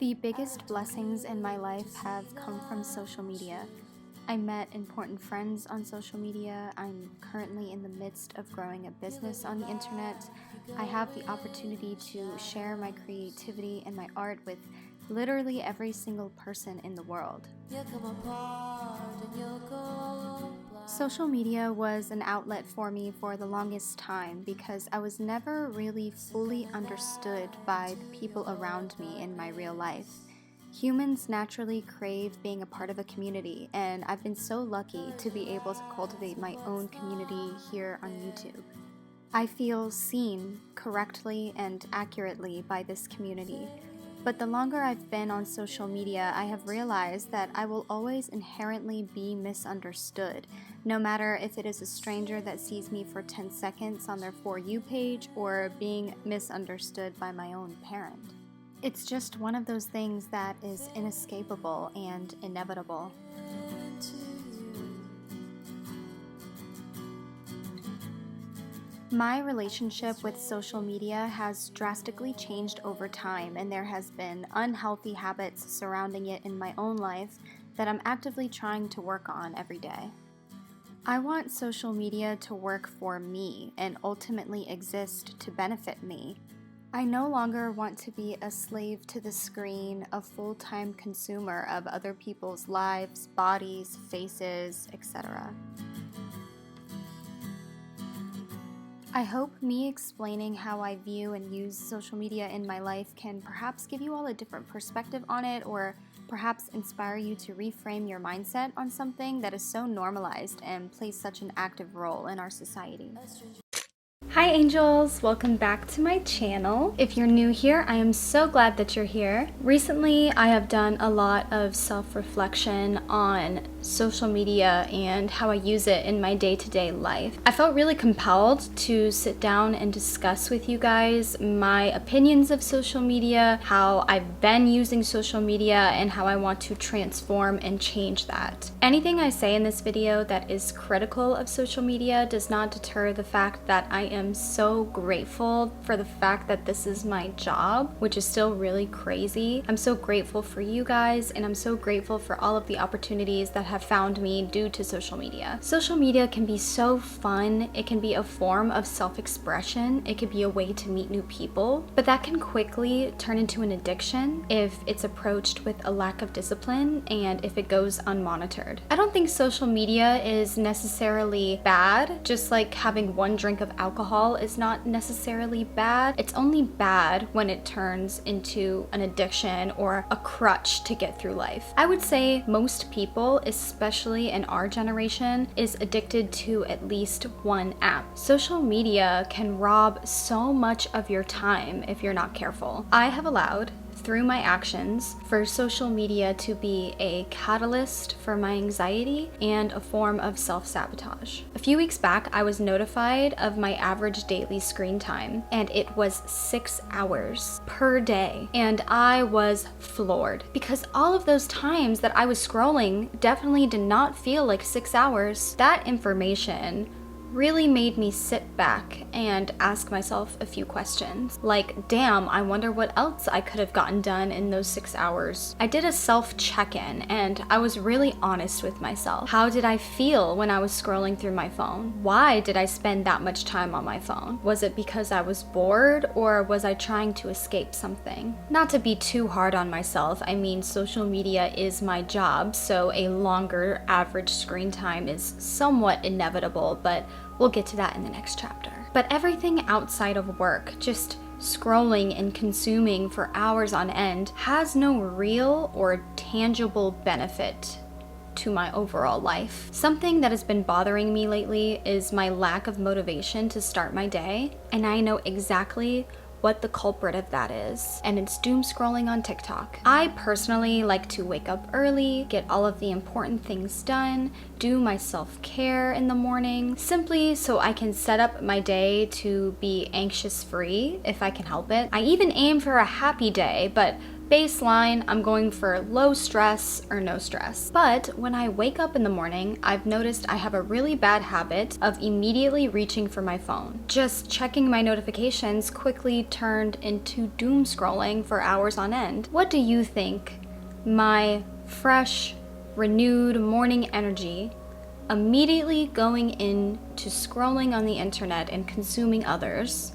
The biggest blessings in my life have come from social media. I met important friends on social media. I'm currently in the midst of growing a business on the internet. I have the opportunity to share my creativity and my art with literally every single person in the world. Social media was an outlet for me for the longest time because I was never really fully understood by the people around me in my real life. Humans naturally crave being a part of a community, and I've been so lucky to be able to cultivate my own community here on YouTube. I feel seen correctly and accurately by this community. But the longer I've been on social media, I have realized that I will always inherently be misunderstood, no matter if it is a stranger that sees me for 10 seconds on their For You page or being misunderstood by my own parent. It's just one of those things that is inescapable and inevitable. My relationship with social media has drastically changed over time, and there has been unhealthy habits surrounding it in my own life that I'm actively trying to work on every day. I want social media to work for me and ultimately exist to benefit me. I no longer want to be a slave to the screen, a full-time consumer of other people's lives, bodies, faces, etc. I hope me explaining how I view and use social media in my life can perhaps give you all a different perspective on it, or perhaps inspire you to reframe your mindset on something that is so normalized and plays such an active role in our society. Hi angels, welcome back to my channel. If you're new here, I am so glad that you're here. Recently, I have done a lot of self-reflection on social media and how I use it in my day-to-day life. I felt really compelled to sit down and discuss with you guys my opinions of social media, how I've been using social media, and how I want to transform and change that. Anything I say in this video that is critical of social media does not deter the fact that I am so grateful for the fact that this is my job, which is still really crazy. I'm so grateful for you guys, and I'm so grateful for all of the opportunities that have found me due to social media. Social media can be so fun. It can be a form of self-expression. It can be a way to meet new people, but that can quickly turn into an addiction if it's approached with a lack of discipline and if it goes unmonitored. I don't think social media is necessarily bad, just like having one drink of alcohol is not necessarily bad. It's only bad when it turns into an addiction or a crutch to get through life. I would say most people, especially in our generation, is addicted to at least one app. Social media can rob so much of your time if you're not careful. I have allowed, through my actions, for social media to be a catalyst for my anxiety and a form of self-sabotage. A few weeks back, I was notified of my average daily screen time, and it was 6 hours per day. And I was floored because all of those times that I was scrolling definitely did not feel like 6 hours. That information really made me sit back and ask myself a few questions. Like, damn, I wonder what else I could have gotten done in those 6 hours. I did a self-check-in and I was really honest with myself. How did I feel when I was scrolling through my phone? Why did I spend that much time on my phone? Was it because I was bored, or was I trying to escape something? Not to be too hard on myself, I mean, social media is my job, so a longer average screen time is somewhat inevitable, but we'll get to that in the next chapter. But everything outside of work, just scrolling and consuming for hours on end, has no real or tangible benefit to my overall life. Something that has been bothering me lately is my lack of motivation to start my day, and I know exactly what the culprit of that is, and it's doom scrolling on TikTok. I personally like to wake up early, get all of the important things done, do my self-care in the morning, simply so I can set up my day to be anxious-free if I can help it. I even aim for a happy day, but Baseline, I'm going for low stress or no stress. But when I wake up in the morning, I've noticed I have a really bad habit of immediately reaching for my phone. Just checking my notifications quickly turned into doom scrolling for hours on end. What do you think my fresh, renewed morning energy immediately going into scrolling on the internet and consuming others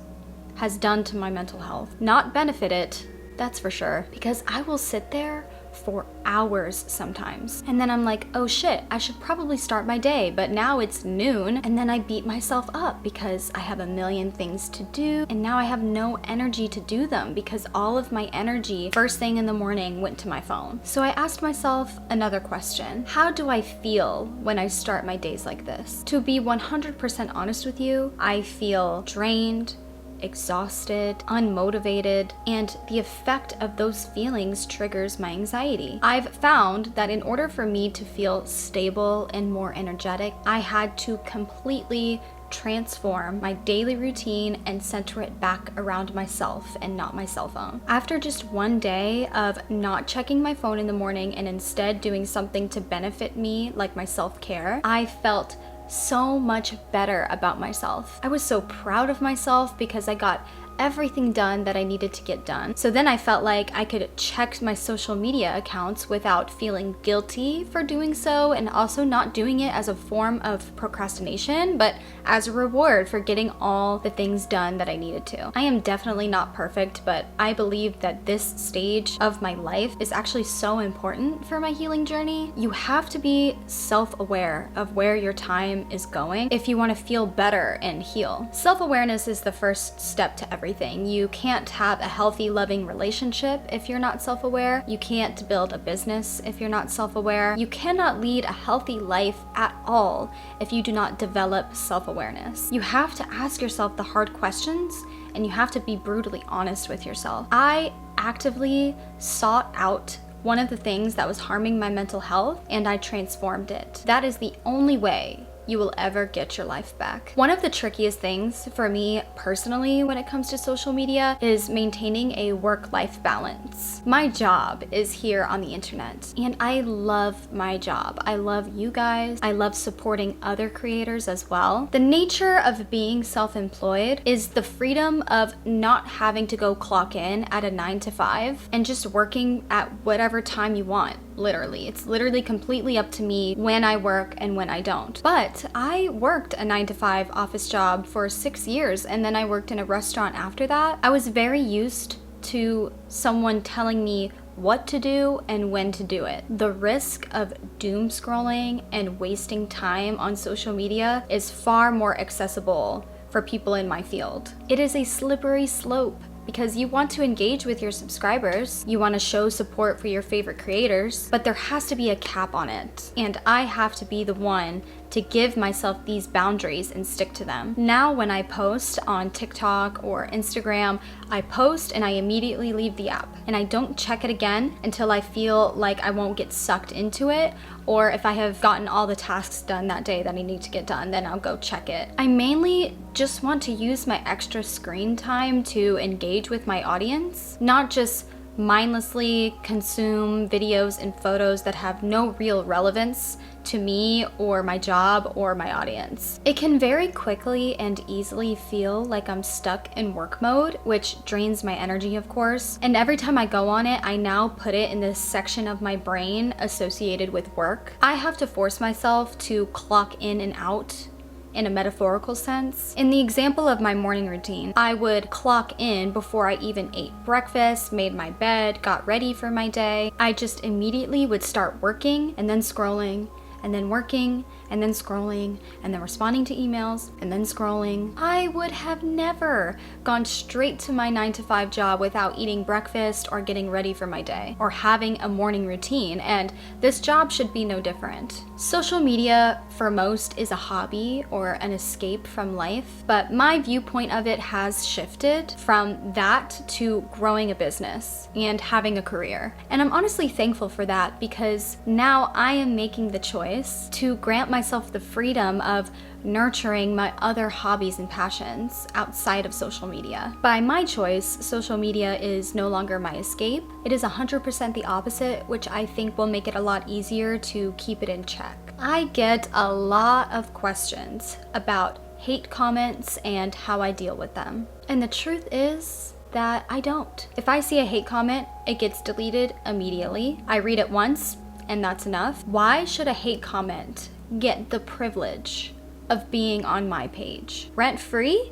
has done to my mental health? Not benefit it, that's for sure, because I will sit there for hours sometimes. And then I'm like, oh shit, I should probably start my day, but now it's noon, and then I beat myself up because I have a million things to do, and now I have no energy to do them because all of my energy first thing in the morning went to my phone. So I asked myself another question. How do I feel when I start my days like this? To be 100% honest with you, I feel drained, exhausted, unmotivated, and the effect of those feelings triggers my anxiety. I've found that in order for me to feel stable and more energetic, I had to completely transform my daily routine and center it back around myself and not my cell phone. After just one day of not checking my phone in the morning and instead doing something to benefit me, like my self-care, I felt so much better about myself. I was so proud of myself because I got everything done that I needed to get done. So then I felt like I could check my social media accounts without feeling guilty for doing so, and also not doing it as a form of procrastination, but as a reward for getting all the things done that I needed to. I am definitely not perfect, but I believe that this stage of my life is actually so important for my healing journey. You have to be self-aware of where your time is going if you want to feel better and heal. Self-awareness is the first step to everything. You can't have a healthy, loving relationship if you're not self-aware. You can't build a business if you're not self-aware. You cannot lead a healthy life at all if you do not develop self-awareness. You have to ask yourself the hard questions, and you have to be brutally honest with yourself. I actively sought out one of the things that was harming my mental health, and I transformed it. That is the only way you will ever get your life back. One of the trickiest things for me personally when it comes to social media is maintaining a work-life balance. My job is here on the internet, and I love my job. I love you guys. I love supporting other creators as well. The nature of being self-employed is the freedom of not having to go clock in at a 9 to 5 and just working at whatever time you want. Literally. It's literally completely up to me when I work and when I don't. But I worked a 9 to 5 office job for 6 years, and then I worked in a restaurant after that. I was very used to someone telling me what to do and when to do it. The risk of doom scrolling and wasting time on social media is far more accessible for people in my field. It is a slippery slope, because you want to engage with your subscribers, you want to show support for your favorite creators, but there has to be a cap on it. And I have to be the one to give myself these boundaries and stick to them. Now when I post on TikTok or Instagram, I post and I immediately leave the app, and I don't check it again until I feel like I won't get sucked into it, or if I have gotten all the tasks done that day that I need to get done, then I'll go check it. I mainly just want to use my extra screen time to engage with my audience, not just mindlessly consume videos and photos that have no real relevance to me or my job or my audience. It can very quickly and easily feel like I'm stuck in work mode, which drains my energy, of course. And every time I go on it, I now put it in this section of my brain associated with work. I have to force myself to clock in and out in a metaphorical sense. In the example of my morning routine, I would clock in before I even ate breakfast, made my bed, got ready for my day. I just immediately would start working and then scrolling, and then working, and then scrolling, and then responding to emails, and then scrolling. I would have never gone straight to my 9 to 5 job without eating breakfast or getting ready for my day, or having a morning routine, and this job should be no different. Social media, for most, is a hobby or an escape from life, but my viewpoint of it has shifted from that to growing a business and having a career. And I'm honestly thankful for that, because now I am making the choice to grant myself the freedom of nurturing my other hobbies and passions outside of social media. By my choice, social media is no longer my escape. It is 100% the opposite, which I think will make it a lot easier to keep it in check. I get a lot of questions about hate comments and how I deal with them. And the truth is that I don't. If I see a hate comment, it gets deleted immediately. I read it once, and that's enough. Why should a hate comment get the privilege of being on my page? Rent-free?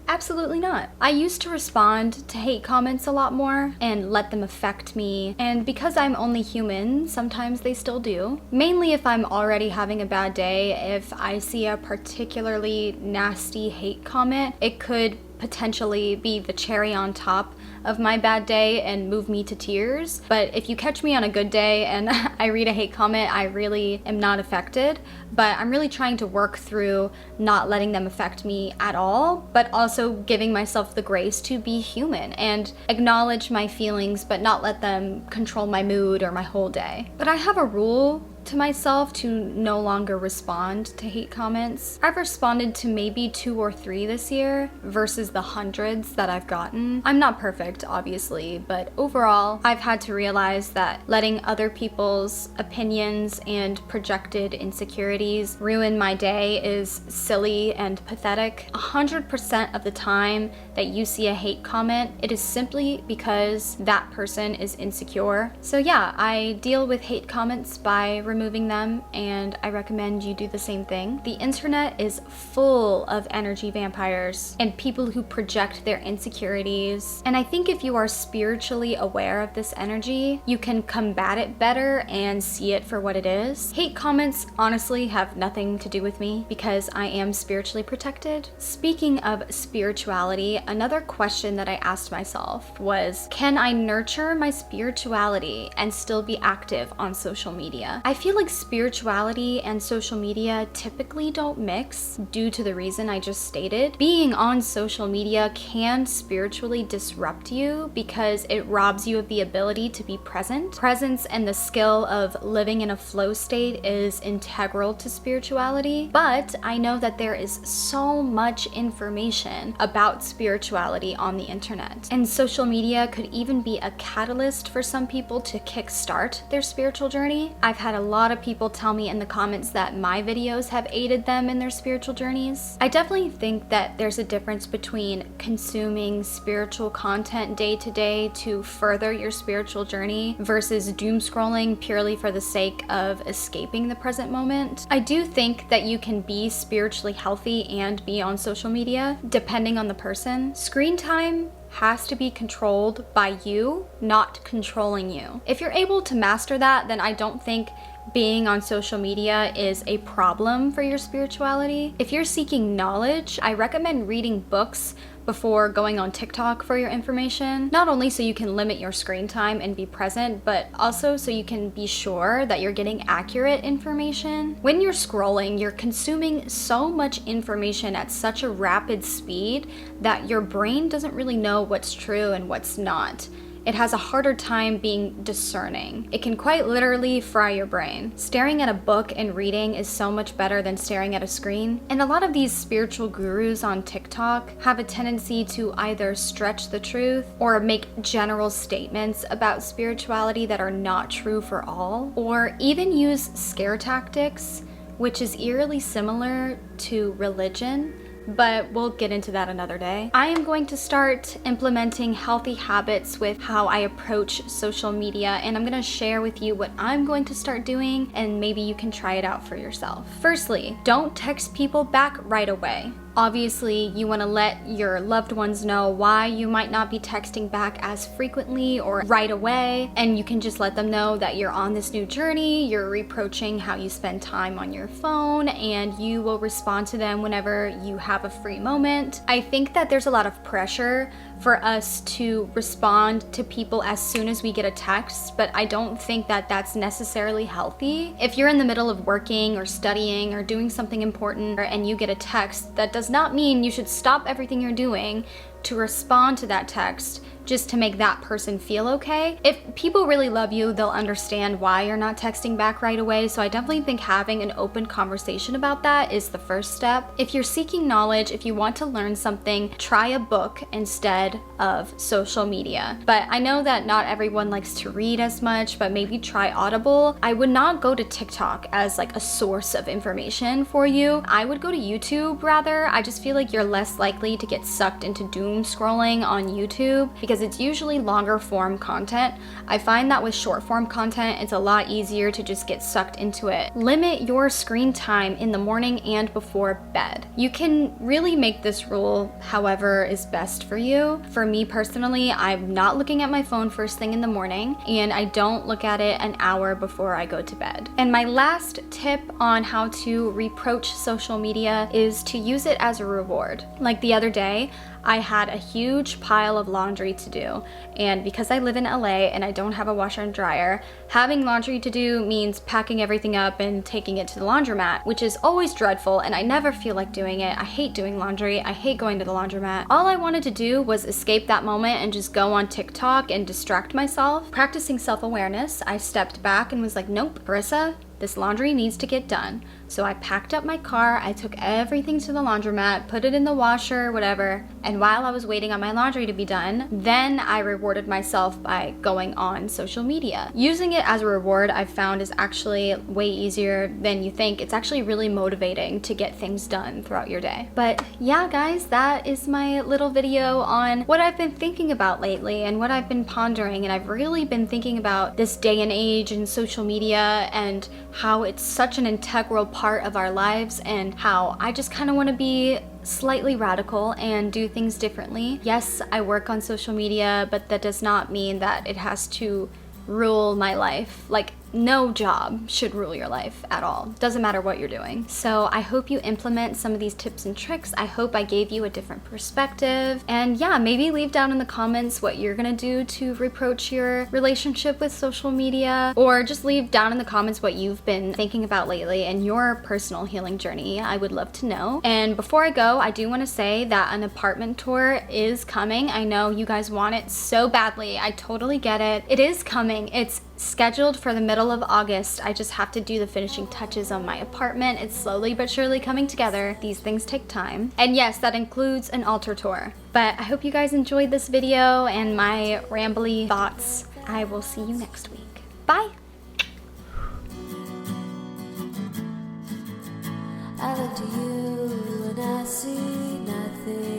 Absolutely not. I used to respond to hate comments a lot more and let them affect me, and because I'm only human, sometimes they still do. Mainly if I'm already having a bad day, if I see a particularly nasty hate comment, it could potentially be the cherry on top of my bad day and move me to tears. But if you catch me on a good day and I read a hate comment, I really am not affected. But I'm really trying to work through not letting them affect me at all, but also giving myself the grace to be human and acknowledge my feelings, but not let them control my mood or my whole day. But I have a rule to myself to no longer respond to hate comments. I've responded to maybe 2 or 3 this year versus the hundreds that I've gotten. I'm not perfect, obviously, but overall, I've had to realize that letting other people's opinions and projected insecurities ruin my day is silly and pathetic. 100% of the time that you see a hate comment, it is simply because that person is insecure. So yeah, I deal with hate comments by removing them, and I recommend you do the same thing. The internet is full of energy vampires and people who project their insecurities, and I think if you are spiritually aware of this energy, you can combat it better and see it for what it is. Hate comments honestly have nothing to do with me because I am spiritually protected. Speaking of spirituality, another question that I asked myself was, can I nurture my spirituality and still be active on social media? I feel like spirituality and social media typically don't mix due to the reason I just stated. Being on social media can spiritually disrupt you because it robs you of the ability to be present. Presence and the skill of living in a flow state is integral to spirituality, but I know that there is so much information about spirituality on the internet, and social media could even be a catalyst for some people to kickstart their spiritual journey. I've had a lot of people tell me in the comments that my videos have aided them in their spiritual journeys. I definitely think that there's a difference between consuming spiritual content day to day to further your spiritual journey versus doom scrolling purely for the sake of escaping the present moment. I do think that you can be spiritually healthy and be on social media depending on the person. Screen time has to be controlled by you, not controlling you. If you're able to master that, then I don't think being on social media is a problem for your spirituality. If you're seeking knowledge, I recommend reading books before going on TikTok for your information, not only so you can limit your screen time and be present, but also so you can be sure that you're getting accurate information. When you're scrolling, you're consuming so much information at such a rapid speed that your brain doesn't really know what's true and what's not. It has a harder time being discerning. It can quite literally fry your brain. Staring at a book and reading is so much better than staring at a screen. And a lot of these spiritual gurus on TikTok have a tendency to either stretch the truth or make general statements about spirituality that are not true for all, or even use scare tactics, which is eerily similar to religion, but we'll get into that another day. I am going to start implementing healthy habits with how I approach social media, and I'm gonna share with you what I'm going to start doing, and maybe you can try it out for yourself. Firstly, don't text people back right away. Obviously, you want to let your loved ones know why you might not be texting back as frequently or right away, and you can just let them know that you're on this new journey, you're reproaching how you spend time on your phone, and you will respond to them whenever you have a free moment. I think that there's a lot of pressure for us to respond to people as soon as we get a text, but I don't think that that's necessarily healthy. If you're in the middle of working or studying or doing something important and you get a text, that does not mean you should stop everything you're doing, to respond to that text just to make that person feel okay. If people really love you, they'll understand why you're not texting back right away. So I definitely think having an open conversation about that is the first step. If you're seeking knowledge, if you want to learn something, try a book instead of social media. But I know that not everyone likes to read as much, but maybe try Audible. I would not go to TikTok as like a source of information for you. I would go to YouTube rather. I just feel like you're less likely to get sucked into doom scrolling on YouTube because it's usually longer form content. I find that with short form content, it's a lot easier to just get sucked into it. Limit your screen time in the morning and before bed. You can really make this rule however is best for you. For me personally, I'm not looking at my phone first thing in the morning, and I don't look at it an hour before I go to bed. And my last tip on how to reproach social media is to use it as a reward. Like the other day, I had a huge pile of laundry to do, and because I live in LA and I don't have a washer and dryer, having laundry to do means packing everything up and taking it to the laundromat, which is always dreadful, and I never feel like doing it. I hate doing laundry. I hate going to the laundromat. All I wanted to do was escape that moment and just go on TikTok and distract myself. Practicing self-awareness, I stepped back and was like, nope, Karissa, this laundry needs to get done. So I packed up my car, I took everything to the laundromat, put it in the washer, whatever, and while I was waiting on my laundry to be done, then I rewarded myself by going on social media. Using it as a reward, I've found, is actually way easier than you think. It's actually really motivating to get things done throughout your day. But yeah, guys, that is my little video on what I've been thinking about lately and what I've been pondering, and I've really been thinking about this day and age and social media and how it's such an integral part of our lives, and how I just kind of want to be slightly radical and do things differently. Yes, I work on social media, but that does not mean that it has to rule my life. Like, no job should rule your life at all. Doesn't matter what you're doing. So I hope you implement some of these tips and tricks. I hope I gave you a different perspective. And yeah, maybe leave down in the comments what you're gonna do to reproach your relationship with social media, or just leave down in the comments what you've been thinking about lately and your personal healing journey. I would love to know. And before I go, I do want to say that an apartment tour is coming. I know you guys want it so badly. I totally get it. It is coming. It's scheduled for the middle of August. I just have to do the finishing touches on my apartment. It's slowly but surely coming together. These things take time. And yes, that includes an altar tour. But I hope you guys enjoyed this video and my rambly thoughts. I will see you next week. Bye! I look to you and I see nothing.